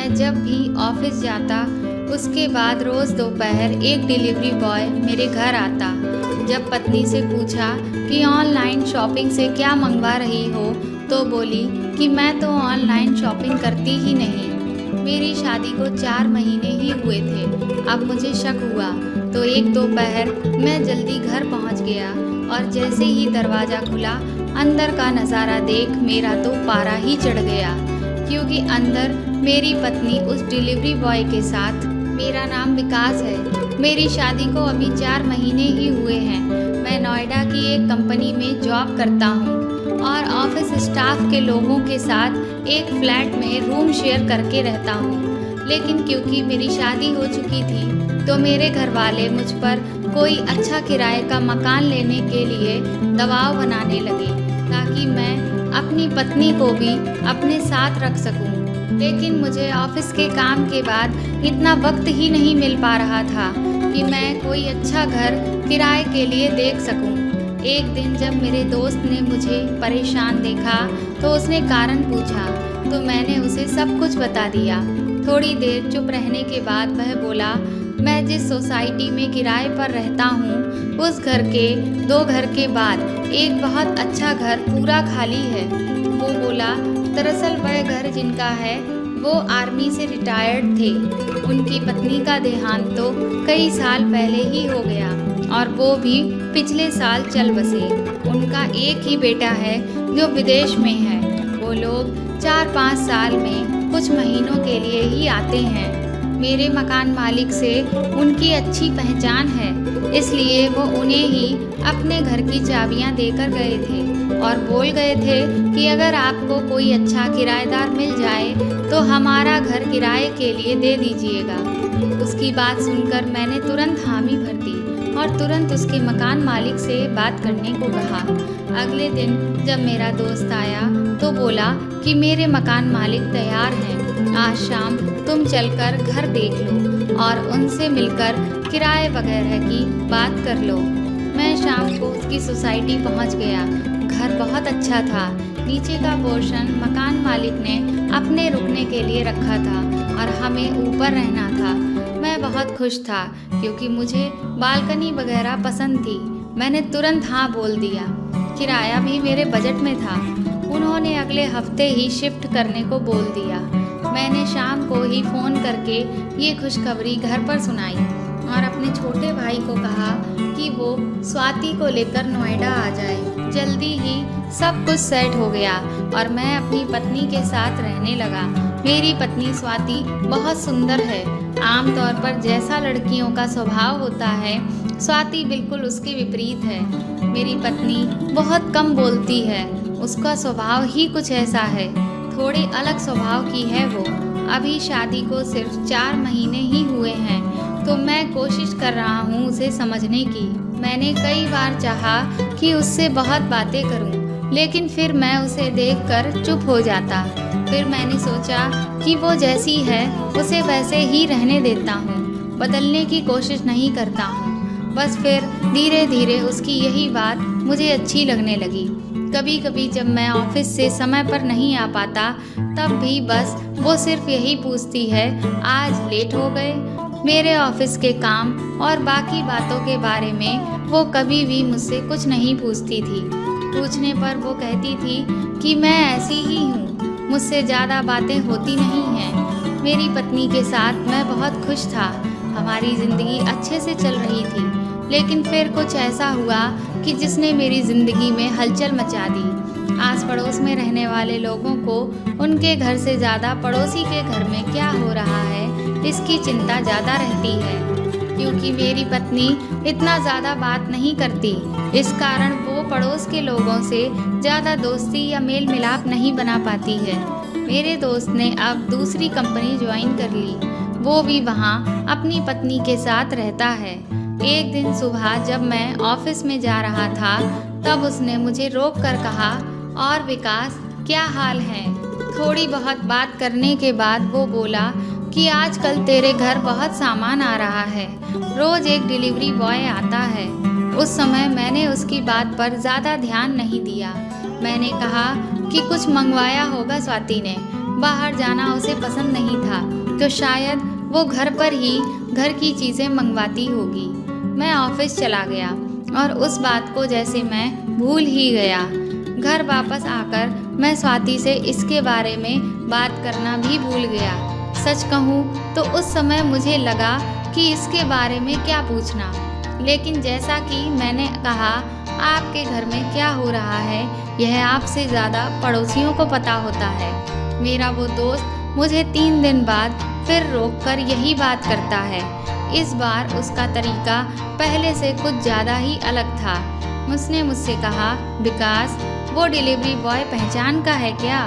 मैं जब भी ऑफिस जाता उसके बाद रोज़ दोपहर एक डिलीवरी बॉय मेरे घर आता। जब पत्नी से पूछा कि ऑनलाइन शॉपिंग से क्या मंगवा रही हो, तो बोली कि मैं तो ऑनलाइन शॉपिंग करती ही नहीं। मेरी शादी को 4 महीने ही हुए थे। अब मुझे शक हुआ तो एक दोपहर मैं जल्दी घर पहुंच गया और जैसे ही दरवाज़ा खुला, अंदर का नज़ारा देख मेरा तो पारा ही चढ़ गया, क्योंकि अंदर मेरी पत्नी उस डिलीवरी बॉय के साथ। मेरा नाम विकास है। मेरी शादी को अभी 4 महीने ही हुए हैं। मैं नोएडा की एक कंपनी में जॉब करता हूँ और ऑफिस स्टाफ के लोगों के साथ एक फ्लैट में रूम शेयर करके रहता हूँ। लेकिन क्योंकि मेरी शादी हो चुकी थी तो मेरे घर वाले मुझ पर कोई अच्छा किराए का मकान लेने के लिए दबाव बनाने लगे, ताकि मैं अपनी पत्नी को भी अपने साथ रख सकूं। लेकिन मुझे ऑफिस के काम के बाद इतना वक्त ही नहीं मिल पा रहा था कि मैं कोई अच्छा घर किराए के लिए देख सकूं। एक दिन जब मेरे दोस्त ने मुझे परेशान देखा तो उसने कारण पूछा, तो मैंने उसे सब कुछ बता दिया। थोड़ी देर चुप रहने के बाद वह बोला, मैं जिस सोसाइटी में किराए पर रहता हूँ उस घर के 2 घर के बाद एक बहुत अच्छा घर पूरा खाली है। वो बोला, दरअसल वह घर जिनका है वो आर्मी से रिटायर्ड थे। उनकी पत्नी का देहांत तो कई साल पहले ही हो गया और वो भी पिछले साल चल बसे। उनका एक ही बेटा है जो विदेश में है। वो लोग 4-5 साल में कुछ महीनों के लिए ही आते हैं। मेरे मकान मालिक से उनकी अच्छी पहचान है, इसलिए वो उन्हें ही अपने घर की चाबियां देकर गए थे और बोल गए थे कि अगर आपको कोई अच्छा किराएदार मिल जाए तो हमारा घर किराए के लिए दे दीजिएगा। उसकी बात सुनकर मैंने तुरंत हामी भर दी और तुरंत उसके मकान मालिक से बात करने को कहा। अगले दिन जब मेरा दोस्त आया तो बोला कि मेरे मकान मालिक तैयार हैं, आज शाम तुम चलकर घर देख लो और उनसे मिलकर किराए वगैरह की बात कर लो। मैं शाम को उसकी सोसाइटी पहुंच गया। घर बहुत अच्छा था। नीचे का पोर्शन मकान मालिक ने अपने रुकने के लिए रखा था और हमें ऊपर रहना था। मैं बहुत खुश था क्योंकि मुझे बालकनी वगैरह पसंद थी। मैंने तुरंत हाँ बोल दिया। किराया भी मेरे बजट में था। उन्होंने अगले हफ्ते ही शिफ्ट करने को बोल दिया। मैंने शाम को ही फ़ोन करके ये खुशखबरी घर पर सुनाई और अपने छोटे भाई को कहा कि वो स्वाति को लेकर नोएडा आ जाए। जल्दी ही सब कुछ सेट हो गया और मैं अपनी पत्नी के साथ रहने लगा। मेरी पत्नी स्वाति बहुत सुंदर है। आमतौर पर जैसा लड़कियों का स्वभाव होता है, स्वाति बिल्कुल उसके विपरीत है। मेरी पत्नी बहुत कम बोलती है। उसका स्वभाव ही कुछ ऐसा है, थोड़ी अलग स्वभाव की है वो। अभी शादी को सिर्फ 4 महीने ही हुए हैं, तो मैं कोशिश कर रहा हूँ उसे समझने की। मैंने कई बार चाहा कि उससे बहुत बातें करूँ, लेकिन फिर मैं उसे देखकर चुप हो जाता। फिर मैंने सोचा कि वो जैसी है उसे वैसे ही रहने देता हूँ, बदलने की कोशिश नहीं करता हूँ। बस फिर धीरे धीरे उसकी यही बात मुझे अच्छी लगने लगी। कभी कभी जब मैं ऑफिस से समय पर नहीं आ पाता, तब भी बस वो सिर्फ यही पूछती है, आज लेट हो गए। मेरे ऑफिस के काम और बाकी बातों के बारे में वो कभी भी मुझसे कुछ नहीं पूछती थी। पूछने पर वो कहती थी कि मैं ऐसी ही हूँ, मुझसे ज़्यादा बातें होती नहीं हैं। मेरी पत्नी के साथ मैं बहुत खुश था। हमारी ज़िंदगी अच्छे से चल रही थी, लेकिन फिर कुछ ऐसा हुआ कि जिसने मेरी ज़िंदगी में हलचल मचा दी। आस पड़ोस में रहने वाले लोगों को उनके घर से ज़्यादा पड़ोसी के घर में क्या हो रहा है इसकी चिंता ज़्यादा रहती है। क्योंकि मेरी पत्नी इतना ज़्यादा बात नहीं करती, इस कारण वो पड़ोस के लोगों से ज़्यादा दोस्ती या मेल मिलाप नहीं बना पाती है। मेरे दोस्त ने अब दूसरी कंपनी ज्वाइन कर ली। वो भी वहाँ अपनी पत्नी के साथ रहता है। एक दिन सुबह जब मैं ऑफिस में जा रहा था, तब उसने मुझे रोक कर कहा, और विकास क्या हाल है? थोड़ी बहुत बात करने के बाद वो बोला कि आजकल तेरे घर बहुत सामान आ रहा है, रोज़ एक डिलीवरी बॉय आता है। उस समय मैंने उसकी बात पर ज़्यादा ध्यान नहीं दिया। मैंने कहा कि कुछ मंगवाया होगा स्वाति ने, बाहर जाना उसे पसंद नहीं था, तो शायद वो घर पर ही घर की चीज़ें मंगवाती होगी। मैं ऑफिस चला गया और उस बात को जैसे मैं भूल ही गया। घर वापस आकर मैं स्वाति से इसके बारे में बात करना भी भूल गया। सच कहूँ तो उस समय मुझे लगा कि इसके बारे में क्या पूछना, लेकिन जैसा कि मैंने कहा, आपके घर में क्या हो रहा है यह आपसे ज़्यादा पड़ोसियों को पता होता है। मेरा वो दोस्त मुझे 3 दिन बाद फिर रोककर यही बात करता है। इस बार उसका तरीका पहले से कुछ ज़्यादा ही अलग था। उसने मुझसे कहा, विकास, वो डिलीवरी बॉय पहचान का है क्या,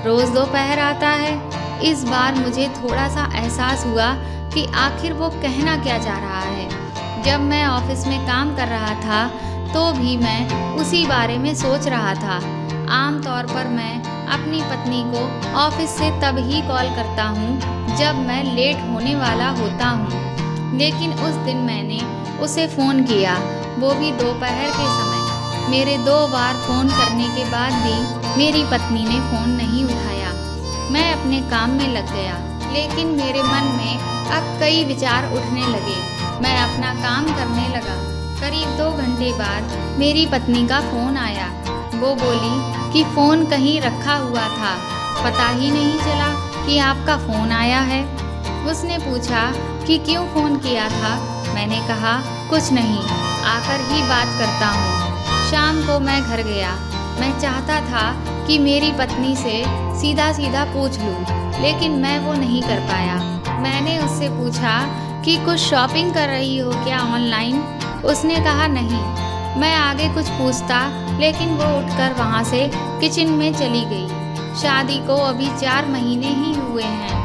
रोज़ दोपहर आता है। इस बार मुझे थोड़ा सा एहसास हुआ कि आखिर वो कहना क्या चाह रहा है। जब मैं ऑफिस में काम कर रहा था तो भी मैं उसी बारे में सोच रहा था। आमतौर पर मैं अपनी पत्नी को ऑफिस से तब ही कॉल करता हूँ जब मैं लेट होने वाला होता हूँ, लेकिन उस दिन मैंने उसे फ़ोन किया, वो भी दोपहर के समय। मेरे 2 बार फ़ोन करने के बाद भी मेरी पत्नी ने फ़ोन नहीं उठाया। मैं अपने काम में लग गया, लेकिन मेरे मन में अब कई विचार उठने लगे। मैं अपना काम करने लगा। करीब 2 घंटे बाद मेरी पत्नी का फ़ोन आया। वो बोली कि फ़ोन कहीं रखा हुआ था, पता ही नहीं चला कि आपका फ़ोन आया है। उसने पूछा कि क्यों फ़ोन किया था। मैंने कहा, कुछ नहीं, आकर ही बात करता हूँ। शाम को मैं घर गया। मैं चाहता था कि मेरी पत्नी से सीधा सीधा पूछ लूँ, लेकिन मैं वो नहीं कर पाया। मैंने उससे पूछा कि कुछ शॉपिंग कर रही हो क्या ऑनलाइन। उसने कहा नहीं। मैं आगे कुछ पूछता, लेकिन वो उठकर वहाँ से किचन में चली गई। शादी को अभी 4 महीने ही हुए हैं।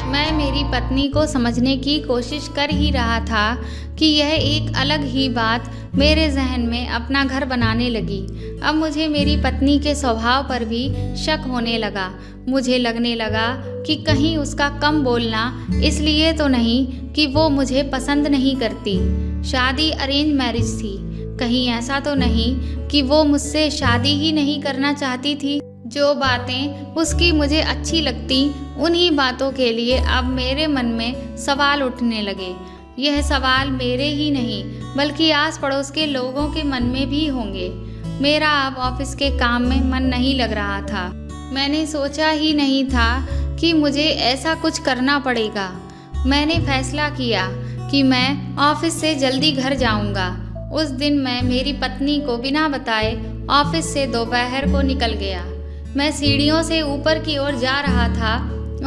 मैं मेरी पत्नी को समझने की कोशिश कर ही रहा था कि यह एक अलग ही बात मेरे जहन में अपना घर बनाने लगी। अब मुझे मेरी पत्नी के स्वभाव पर भी शक होने लगा। मुझे लगने लगा कि कहीं उसका कम बोलना इसलिए तो नहीं कि वो मुझे पसंद नहीं करती। शादी अरेंज मैरिज थी, कहीं ऐसा तो नहीं कि वो मुझसे शादी ही नहीं करना चाहती थी। जो बातें उसकी मुझे अच्छी लगती, उन्हीं बातों के लिए अब मेरे मन में सवाल उठने लगे। यह सवाल मेरे ही नहीं बल्कि आस पड़ोस के लोगों के मन में भी होंगे। मेरा अब ऑफिस के काम में मन नहीं लग रहा था। मैंने सोचा ही नहीं था कि मुझे ऐसा कुछ करना पड़ेगा। मैंने फैसला किया कि मैं ऑफिस से जल्दी घर जाऊंगा। उस दिन मैं मेरी पत्नी को बिना बताए ऑफिस से दोपहर को निकल गया। मैं सीढ़ियों से ऊपर की ओर जा रहा था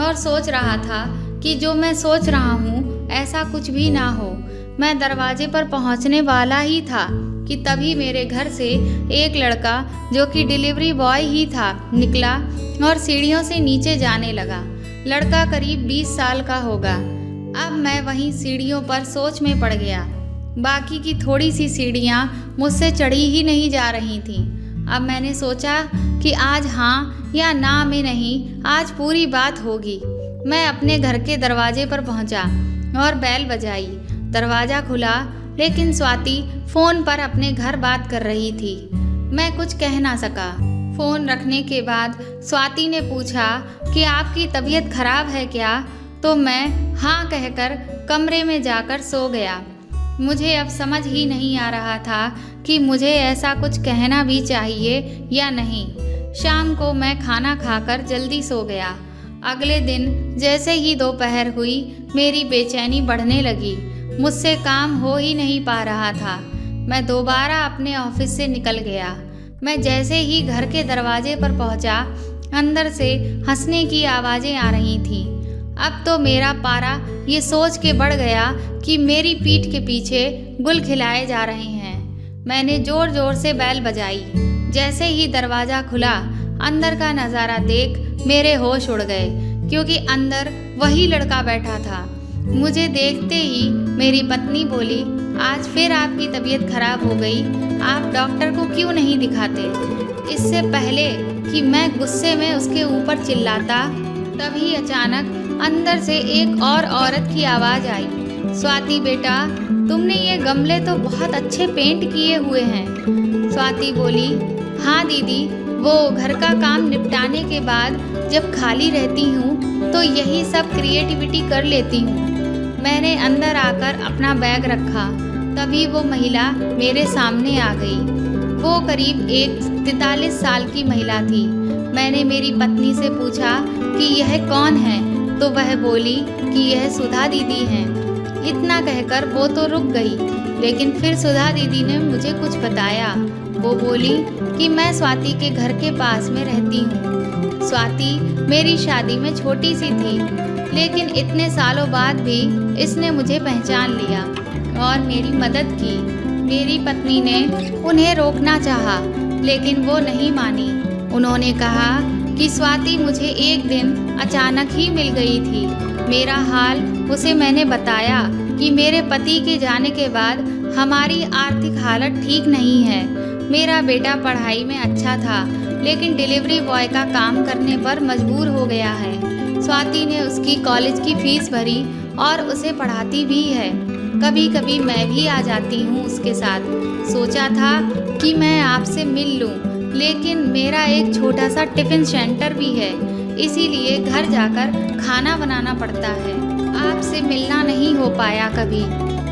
और सोच रहा था कि जो मैं सोच रहा हूँ ऐसा कुछ भी ना हो। मैं दरवाजे पर पहुँचने वाला ही था कि तभी मेरे घर से एक लड़का, जो कि डिलीवरी बॉय ही था, निकला और सीढ़ियों से नीचे जाने लगा। लड़का करीब 20 साल का होगा। अब मैं वहीं सीढ़ियों पर सोच में पड़ गया। बाकी की थोड़ी सी सीढ़ियाँ मुझसे चढ़ी ही नहीं जा रही थीं। अब मैंने सोचा कि आज हाँ या ना में नहीं, आज पूरी बात होगी। मैं अपने घर के दरवाजे पर पहुंचा और बेल बजाई। दरवाज़ा खुला, लेकिन स्वाति फ़ोन पर अपने घर बात कर रही थी। मैं कुछ कह ना सका। फ़ोन रखने के बाद स्वाति ने पूछा कि आपकी तबीयत खराब है क्या, तो मैं हाँ कहकर कमरे में जाकर सो गया। मुझे अब समझ ही नहीं आ रहा था कि मुझे ऐसा कुछ कहना भी चाहिए या नहीं। शाम को मैं खाना खाकर जल्दी सो गया। अगले दिन जैसे ही दोपहर हुई, मेरी बेचैनी बढ़ने लगी। मुझसे काम हो ही नहीं पा रहा था। मैं दोबारा अपने ऑफिस से निकल गया। मैं जैसे ही घर के दरवाजे पर पहुंचा, अंदर से हंसने की आवाज़ें आ रही थीं। अब तो मेरा पारा ये सोच के बढ़ गया कि मेरी पीठ के पीछे गुल खिलाए जा रहे हैं। मैंने ज़ोर ज़ोर से बेल बजाई। जैसे ही दरवाज़ा खुला, अंदर का नज़ारा देख मेरे होश उड़ गए, क्योंकि अंदर वही लड़का बैठा था। मुझे देखते ही मेरी पत्नी बोली, आज फिर आपकी तबीयत खराब हो गई, आप डॉक्टर को क्यों नहीं दिखाते। इससे पहले कि मैं गुस्से में उसके ऊपर चिल्लाता, तभी अचानक अंदर से एक और औरत की आवाज़ आई, स्वाति बेटा, तुमने ये गमले तो बहुत अच्छे पेंट किए हुए हैं। स्वाति बोली, हाँ दीदी, वो घर का काम निपटाने के बाद जब खाली रहती हूँ तो यही सब क्रिएटिविटी कर लेती हूँ। मैंने अंदर आकर अपना बैग रखा, तभी वो महिला मेरे सामने आ गई। वो करीब 43 साल की महिला थी। मैंने मेरी पत्नी से पूछा कि यह कौन है, तो वह बोली कि यह सुधा दीदी हैं। इतना कहकर वो तो रुक गई, लेकिन फिर सुधा दीदी ने मुझे कुछ बताया। वो बोली कि मैं स्वाति के घर के पास में रहती हूँ। स्वाति मेरी शादी में छोटी सी थी, लेकिन इतने सालों बाद भी इसने मुझे पहचान लिया और मेरी मदद की। मेरी पत्नी ने उन्हें रोकना चाहा, लेकिन वो नहीं मानी। उन्होंने कहा कि स्वाति मुझे एक दिन अचानक ही मिल गई थी। मेरा हाल उसे मैंने बताया कि मेरे पति के जाने के बाद हमारी आर्थिक हालत ठीक नहीं है। मेरा बेटा पढ़ाई में अच्छा था, लेकिन डिलीवरी बॉय का काम करने पर मजबूर हो गया है। स्वाति ने उसकी कॉलेज की फीस भरी और उसे पढ़ाती भी है। कभी कभी मैं भी आ जाती हूँ उसके साथ। सोचा था कि मैं आपसे मिल लूँ, लेकिन मेरा एक छोटा सा टिफ़िन सेंटर भी है, इसीलिए घर जाकर खाना बनाना पड़ता है। आपसे मिलना नहीं हो पाया कभी।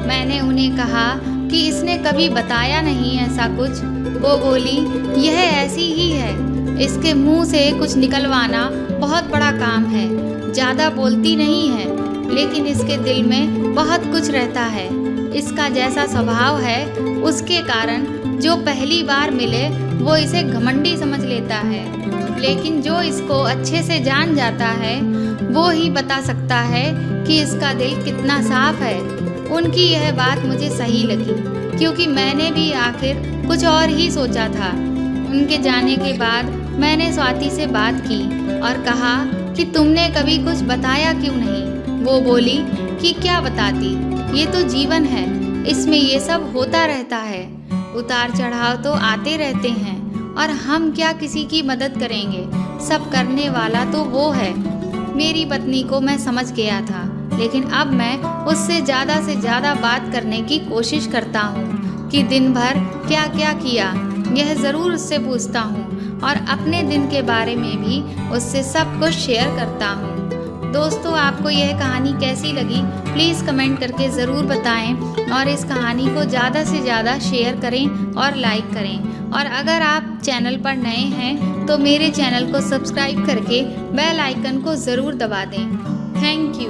मैंने उन्हें कहा कि इसने कभी बताया नहीं ऐसा कुछ। वो बोली यह ऐसी ही है, इसके मुंह से कुछ निकलवाना बहुत बड़ा काम है। ज़्यादा बोलती नहीं है, लेकिन इसके दिल में बहुत कुछ रहता है। इसका जैसा स्वभाव है, उसके कारण जो पहली बार मिले वो इसे घमंडी समझ लेता है, लेकिन जो इसको अच्छे से जान जाता है वो ही बता सकता है कि इसका दिल कितना साफ है। उनकी यह बात मुझे सही लगी, क्योंकि मैंने भी आखिर कुछ और ही सोचा था। उनके जाने के बाद मैंने स्वाति से बात की और कहा कि तुमने कभी कुछ बताया क्यों नहीं। वो बोली कि क्या बताती, ये तो जीवन है, इसमें ये सब होता रहता है। उतार चढ़ाव तो आते रहते हैं, और हम क्या किसी की मदद करेंगे, सब करने वाला तो वो है। मेरी पत्नी को मैं समझ गया था, लेकिन अब मैं उससे ज़्यादा से ज़्यादा बात करने की कोशिश करता हूँ कि दिन भर क्या क्या किया, यह ज़रूर उससे पूछता हूँ, और अपने दिन के बारे में भी उससे सब कुछ शेयर करता हूँ। दोस्तों, आपको यह कहानी कैसी लगी प्लीज़ कमेंट करके ज़रूर बताएं, और इस कहानी को ज़्यादा से ज़्यादा शेयर करें और लाइक करें। और अगर आप चैनल पर नए हैं तो मेरे चैनल को सब्सक्राइब करके बेल आइकन को ज़रूर दबा दें। Thank you.